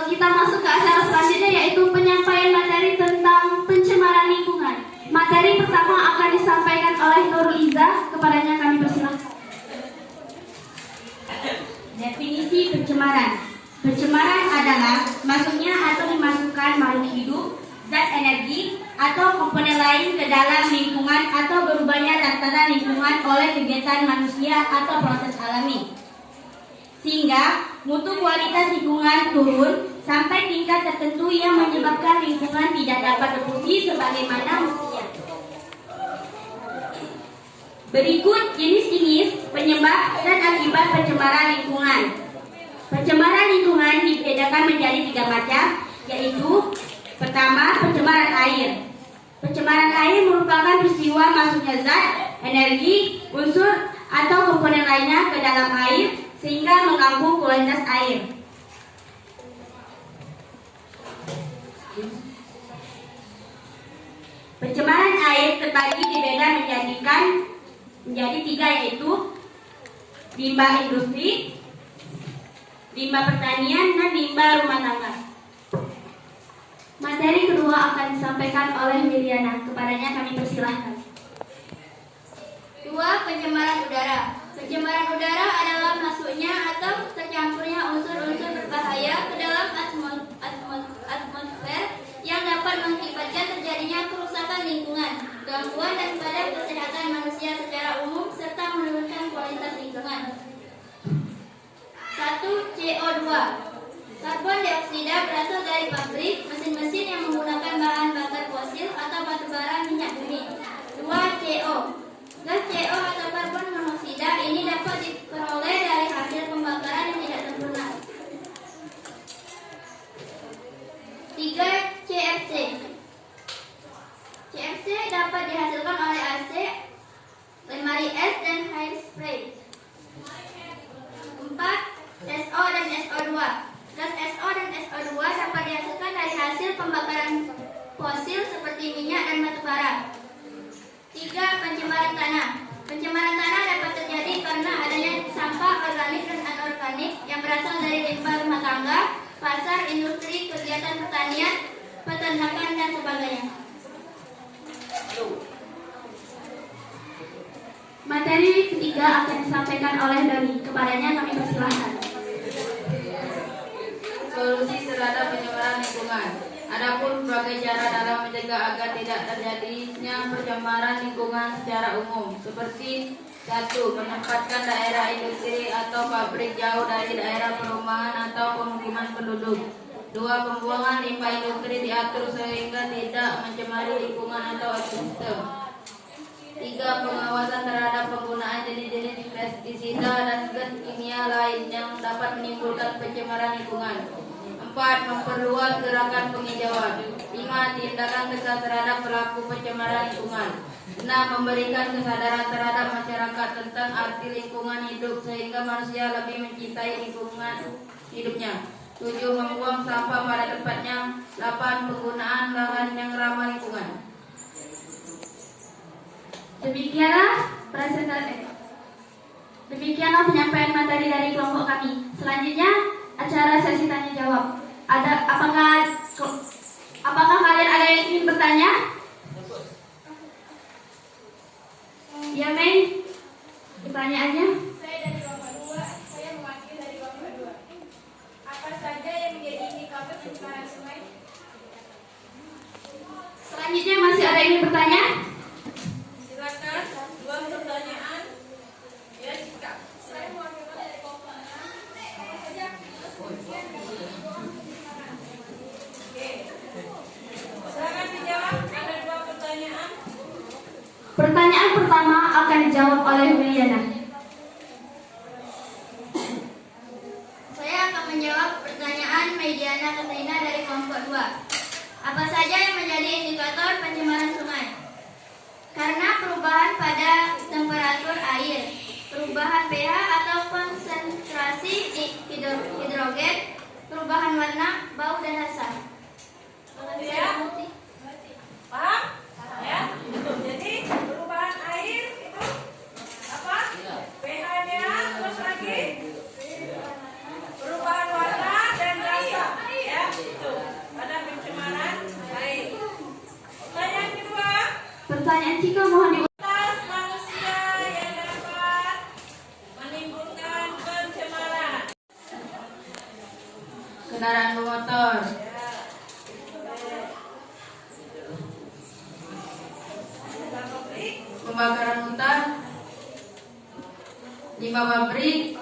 S3: kita masuk ke acara selanjutnya, yaitu penyampaian materi tentang pencemaran lingkungan. Materi pertama akan disampaikan oleh Nurul Izzah. Kepadanya kami persilahkan. Definisi pencemaran. Pencemaran adalah masuknya atau dimasukkan makhluk hidup, zat energi, atau komponen lain ke dalam lingkungan atau berubahnya tatanan lingkungan oleh kegiatan manusia atau proses alami, sehingga mutu kualitas lingkungan turun sampai tingkat tertentu yang menyebabkan lingkungan tidak dapat berfungsi sebagaimana mestinya. Berikut jenis-jenis penyebab dan akibat pencemaran lingkungan. Pencemaran lingkungan dibedakan menjadi 3 macam, yaitu pertama, pencemaran air. Pencemaran air merupakan peristiwa masuknya zat, energi, unsur, atau komponen lainnya ke dalam air sehingga mengganggu kualitas air. Pencemaran air terbagi menjadi 3, yaitu limbah industri, limbah pertanian, dan limbah rumah tangga. Materi kedua akan disampaikan oleh Wiliana. Kepadanya kami persilahkan.
S6: 2. Pencemaran udara. Pencemaran udara adalah masuknya atau tercampurnya unsur-unsur berbahaya ke dalam atmosfer yang dapat mengakibatkan terjadinya kerusakan lingkungan, gangguan pada kesehatan manusia secara umum, serta menurunkan kualitas lingkungan. 1. CO2. Karbon dioksida berasal dari pabrik, mesin-mesin yang menggunakan bahan bakar fosil atau batubara minyak bumi. 2. CO. Gas CO atau karbon monoksida ini dapat diperoleh dari hasil pembakaran yang tidak sempurna. 3. CFC. CFC dapat dihasilkan oleh AC, lemari es, dan hairspray. 4. SO dan SO2. Gas SO dan SO2 dapat dihasilkan dari hasil pembakaran fosil seperti minyak dan batubara. 3. Pencemaran tanah. Pencemaran tanah dapat terjadi karena adanya sampah organik dan anorganik yang berasal dari limbah rumah tangga, pasar, industri, kegiatan pertanian, peternakan, dan sebagainya.
S3: Materi ketiga akan disampaikan oleh Dani. Kepadanya kami persilahkan.
S7: Solusi terhadap pencemaran lingkungan. Adapun berbagai cara dalam mencegah agar tidak terjadinya pencemaran lingkungan secara umum, seperti 1. Menempatkan daerah industri atau pabrik jauh dari daerah perumahan atau pemukiman penduduk. 2. Pembuangan limbah industri diatur sehingga tidak mencemari lingkungan atau ekosistem. 3. Pengawasan terhadap penggunaan jenis-jenis pestisida dan zat kimia lain yang dapat menimbulkan pencemaran lingkungan. 4. Memperluas gerakan penghijauan. 5. Tindakan tegas terhadap pelaku pencemaran lingkungan. 6. Memberikan kesadaran terhadap masyarakat tentang arti lingkungan hidup sehingga manusia lebih mencintai lingkungan hidupnya. 7. Membuang sampah pada tempatnya. 8. Penggunaan lahan yang ramah lingkungan.
S3: Demikianlah penyampaian materi dari kelompok kami. Selanjutnya acara sesi tanya jawab. Apakah kalian ada yang ingin bertanya? Ya, Mei. Pertanyaannya?
S6: Saya dari kelompok 2. Saya mewakili dari kelompok 2. Apa saja yang menjadi indikator pencemaran sungai?
S3: Selanjutnya masih ada yang ingin bertanya?
S2: Silakan, 2 pertanyaan. Ya, Cika.
S6: Saya mewakili dari kelompok 6. Apa saja yang
S2: Oke. Silakan dijawab. Ada 2 pertanyaan.
S3: akan dijawab oleh Wiliana.
S6: Saya akan menjawab pertanyaan Mediana Katrina dari kelompok 2. Apa saja yang menjadi indikator pencemaran sungai? Karena perubahan pada temperatur air, perubahan pH atau konsentrasi hidrogen, perubahan warna, bau, dan rasa.
S2: Ya. Paham? Ya. Jadi perubahan air itu apa? pH-nya, terus lagi perubahan warna dan rasa. Ya, itu pada pencemaran air. Pertanyaan kedua.
S3: Pertanyaan Cika mohon di
S2: Aktivitas manusia yang dapat menimbulkan pencemaran.
S7: Kendaraan bermotor, pembakaran hutan, limbah pabrik,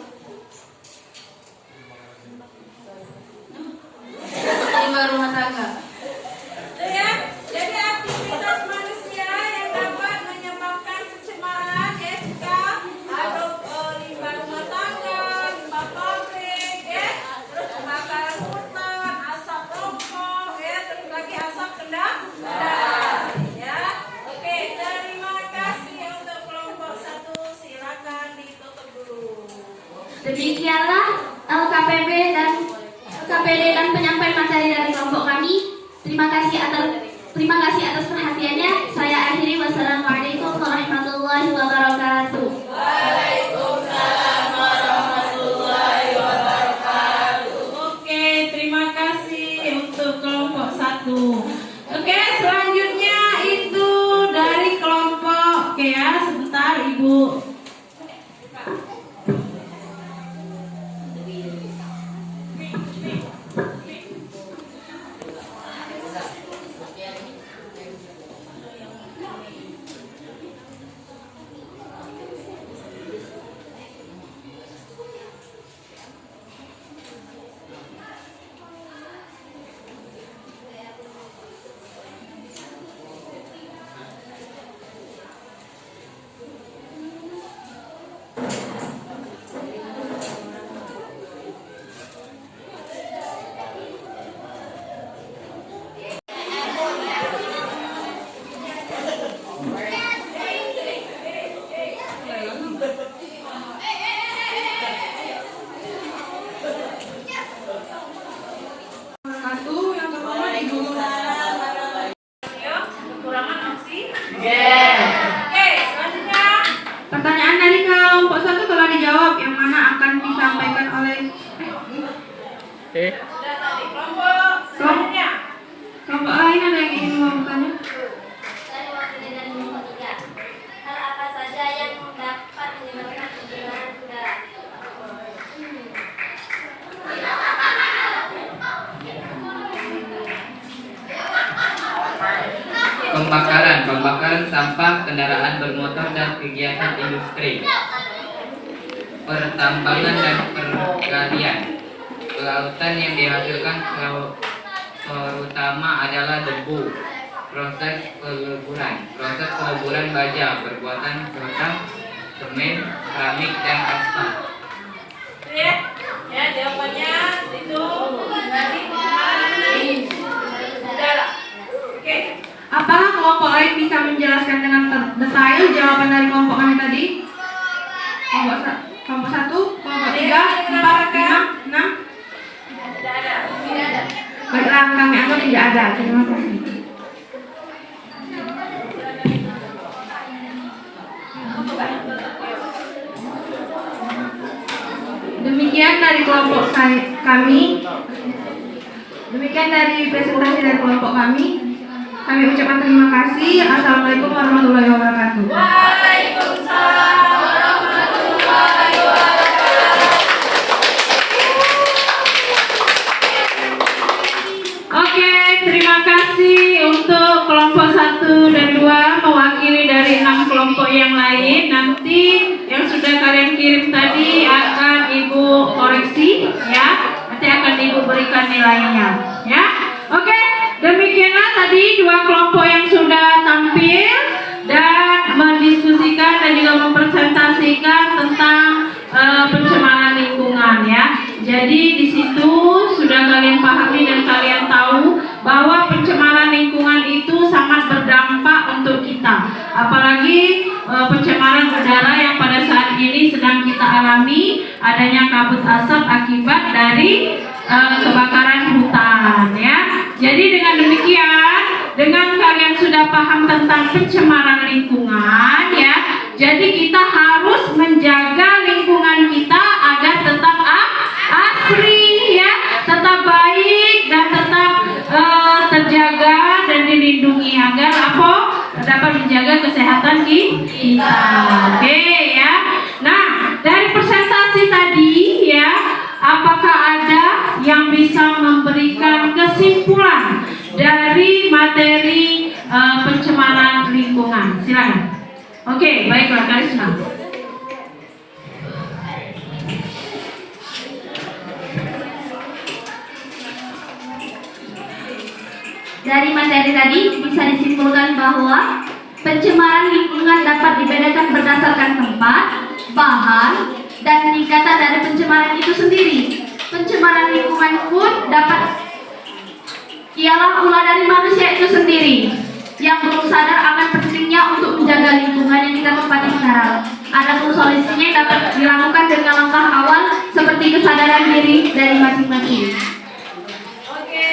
S7: limbah rumah tangga.
S2: Itu ya. Jadi aktivitas manusia yang dapat menyebabkan pencemaran ya jika ada limbah rumah tangga, limbah pabrik, ya, terus pembakaran hutan, asap rokok, ya, terus lagi asap kendaraan, ya. Oke, terima kasih untuk kelompok 1. Silakan ditutup dulu.
S3: Demikianlah LKPD dan penyampaian materi dari kelompok kami. Terima kasih atas perhatiannya. Saya akhiri. Wassalamualaikum warahmatullahi wabarakatuh.
S2: Waalaikumsalam warahmatullahi wabarakatuh. Oke, terima kasih untuk kelompok 1. Oke, selanjutnya itu dari kelompok. Oke ya, sebentar Ibu.
S3: Pertanyaan dari kelompok 1 telah dijawab. Yang mana akan disampaikan oleh kelompok lain? Ada yang ingin mau bertanya?
S6: Saya mewakili dari kelompok 3. Hal apa saja yang dapat menyebabkan pencemaran udara?
S8: Pembakaran sampah kendaraan bermotor dan kegiatan industri, pertambangan dan pergalian, kelautan yang dihasilkan terutama adalah debu, proses peleburan baja, perbuatan selang, semen, keramik dan aspal.
S2: Ya, jawabannya itu dari udara. Oke.
S3: Apakah kelompok lain bisa menjelaskan dengan detail jawaban dari kelompok kami tadi? Kelompok 1, kelompok 3, 4, 5, 6?
S2: Tidak ada.
S3: Baiklah, kami anggap tidak ada. Terima kasih. Demikian dari kelompok kami. Demikian dari presentasi dari kelompok kami. Kami ucapkan terima kasih. Assalamualaikum warahmatullahi wabarakatuh.
S2: Waalaikumsalam warahmatullahi wabarakatuh. Oke, terima kasih untuk kelompok 1 dan 2 mewakili dari 6 kelompok yang lain. Nanti yang sudah kalian kirim tadi akan Ibu koreksi ya. Nanti akan Ibu berikan nilainya ya. Oke, demikianlah tadi 2 kelompok yang sudah tampil dan mendiskusikan dan juga Jadi di situ sudah kalian pahami dan kalian tahu bahwa pencemaran lingkungan itu sangat berdampak untuk kita. Apalagi pencemaran udara yang pada saat ini sedang kita alami, adanya kabut asap akibat dari kebakaran hutan ya. Jadi dengan demikian, dengan kalian sudah paham tentang pencemaran lingkungan ya, jadi kita harus menjaga lingkungan kita agar tetap asri ya, tetap baik dan tetap terjaga dan dilindungi agar apa? Dapat menjaga kesehatan kita. Oke ya. Nah, dari presentasi tadi ya, apakah ada yang bisa memberikan kesimpulan dari materi pencemaran lingkungan? Silakan. Oke, baiklah Karisma.
S3: Dari materi tadi bisa disimpulkan bahwa pencemaran lingkungan dapat dibedakan berdasarkan tempat, bahan, dan tingkatan dari pencemaran itu sendiri. Pencemaran lingkungan pun ialah ulah dari manusia itu sendiri yang belum sadar akan pentingnya untuk menjaga lingkungan yang kita tempati sekarang. Adapun solusinya yang dapat dilakukan dengan langkah awal seperti kesadaran diri dari masing-masing.
S2: Oke,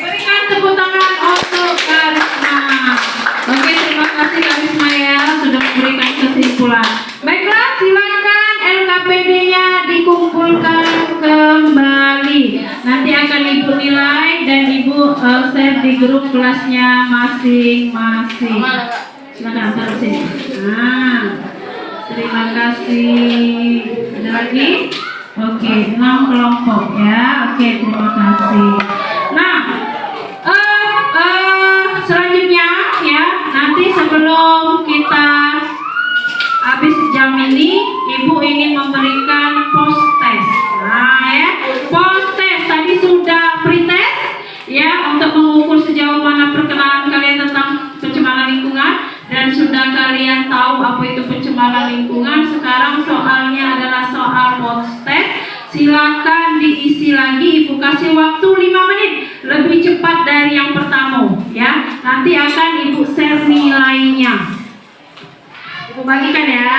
S2: berikan tepuk tangan untuk Karisma. Oke, terima kasih Karisma ya sudah memberikan kesimpulan. Baiklah, silakan LKPD-nya dikumpulkan kembali. Nanti akan Ibu nilai dan Ibu share di grup kelasnya masing-masing. Silakan taruh sini. Nah, terima kasih. Ada lagi? Oke, 6 kelompok ya. Oke, terima kasih. Nah, selanjutnya ya, nanti sebelum kita habis jam ini, Ibu ingin memberikan post test. Nah ya, post test tadi sudah pretest ya, untuk mengukur sejauh mana perkenalan kalian tentang pencemaran lingkungan dan sudah kalian tahu apa itu pencemaran lingkungan. Sekarang soalnya adalah soal post test. Silakan diisi lagi, Ibu kasih waktu 5 menit, lebih cepat dari yang pertama ya. Nanti akan Ibu share nilainya. Ibu bagikan ya.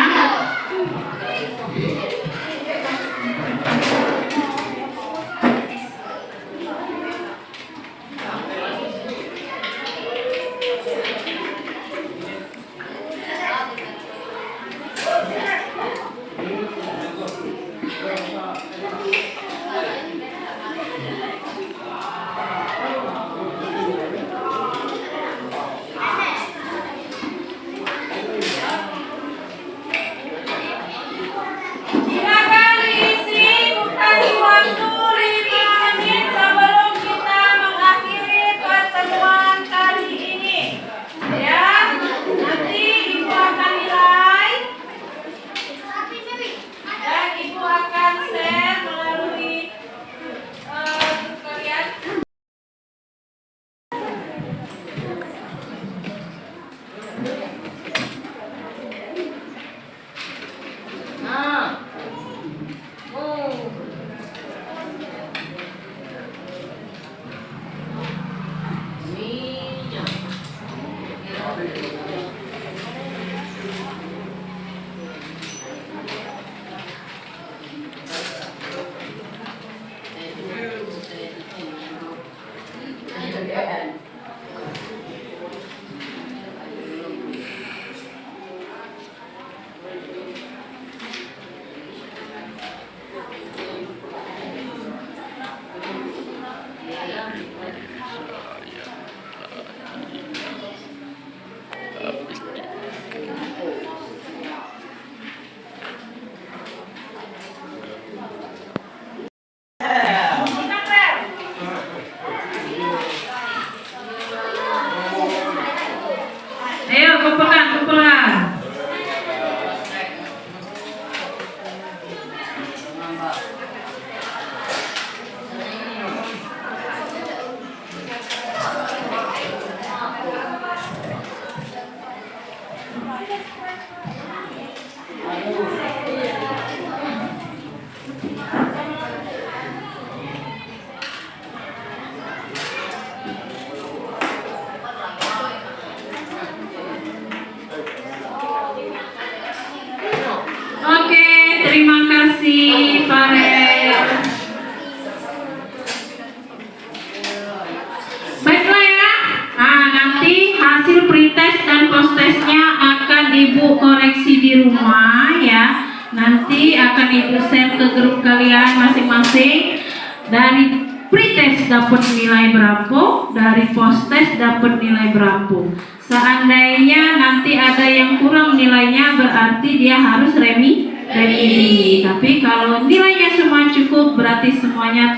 S2: nanti akan Ibu share ke grup kalian masing-masing. Dari pretest dapat nilai berapa, dari post test dapat nilai berapa. Seandainya nanti ada yang kurang nilainya, berarti dia harus remedi. Tapi kalau nilainya semua cukup, berarti semuanya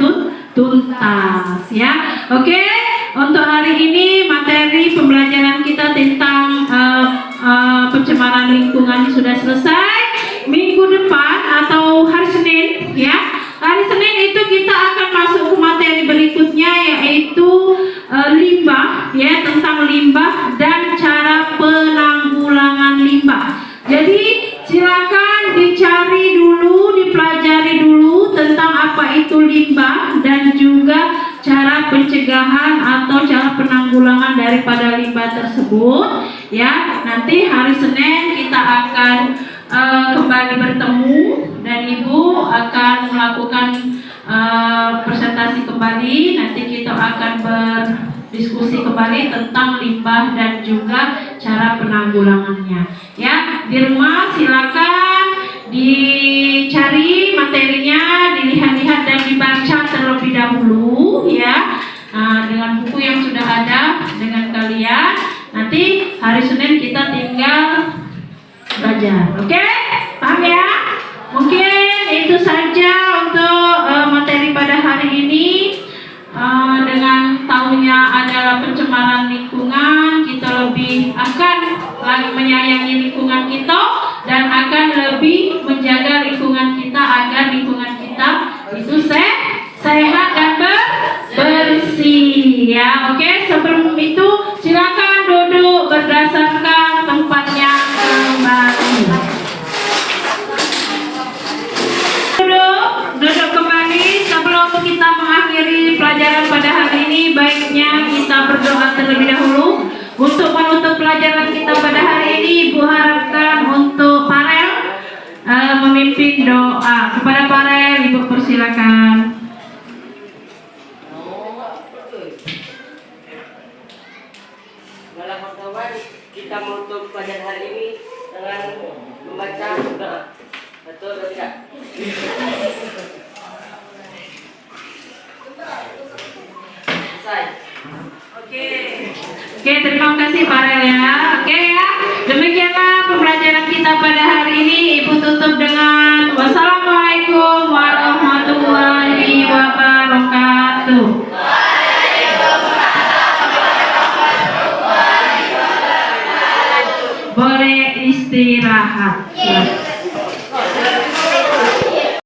S2: tuntas ya. Oke, untuk hari ini materi pembelajaran kita tentang pencemaran lingkungan sudah selesai. Minggu depan atau hari Senin ya, hari Senin itu kita akan masuk ke materi berikutnya, yaitu limbah ya, tentang limbah dan cara penanggulangan limbah. Jadi silakan dicari dulu, dipelajari dulu tentang apa itu limbah dan juga cara pencegahan atau cara penanggulangan daripada limbah tersebut ya. Nanti hari Senin kita akan kembali bertemu dan Ibu akan melakukan presentasi kembali. Nanti kita akan berdiskusi kembali tentang limbah dan juga cara penanggulangannya ya. Di rumah silakan dicari materinya, dilihat-lihat dan dibaca terlebih dahulu ya, dengan buku yang sudah ada dengan kalian. Nanti hari Senin kita tinggal belajar. Oke? Paham ya? Mungkin itu saja untuk materi pada hari ini. Dengan tahunya adalah pencemaran lingkungan, kita lebih akan lagi menyayangi lingkungan kita dan akan lebih menjaga lingkungan kita agar lingkungan kita itu sehat dan bersih ya. Oke, sebelum itu silakan duduk berdasarkan tempatnya kembali. Duduk kembali. Sebelum kita mengakhiri pelajaran pada hari ini, baiknya kita berdoa terlebih dahulu. Untuk menutup pelajaran kita pada hari ini, Ibu harapkan untuk Farel memimpin doa. Kepada Farel, Ibu persilakan.
S9: Malam kawan, kita menutup pelajaran hari ini dengan membaca doa. Betul atau tidak? Selesai.
S2: Oke, terima kasih Farel ya. Oke ya, demikianlah pembelajaran kita pada hari ini. Ibu tutup dengan wassalamualaikum warahmatullahi wabarakatuh. Boleh istirahat.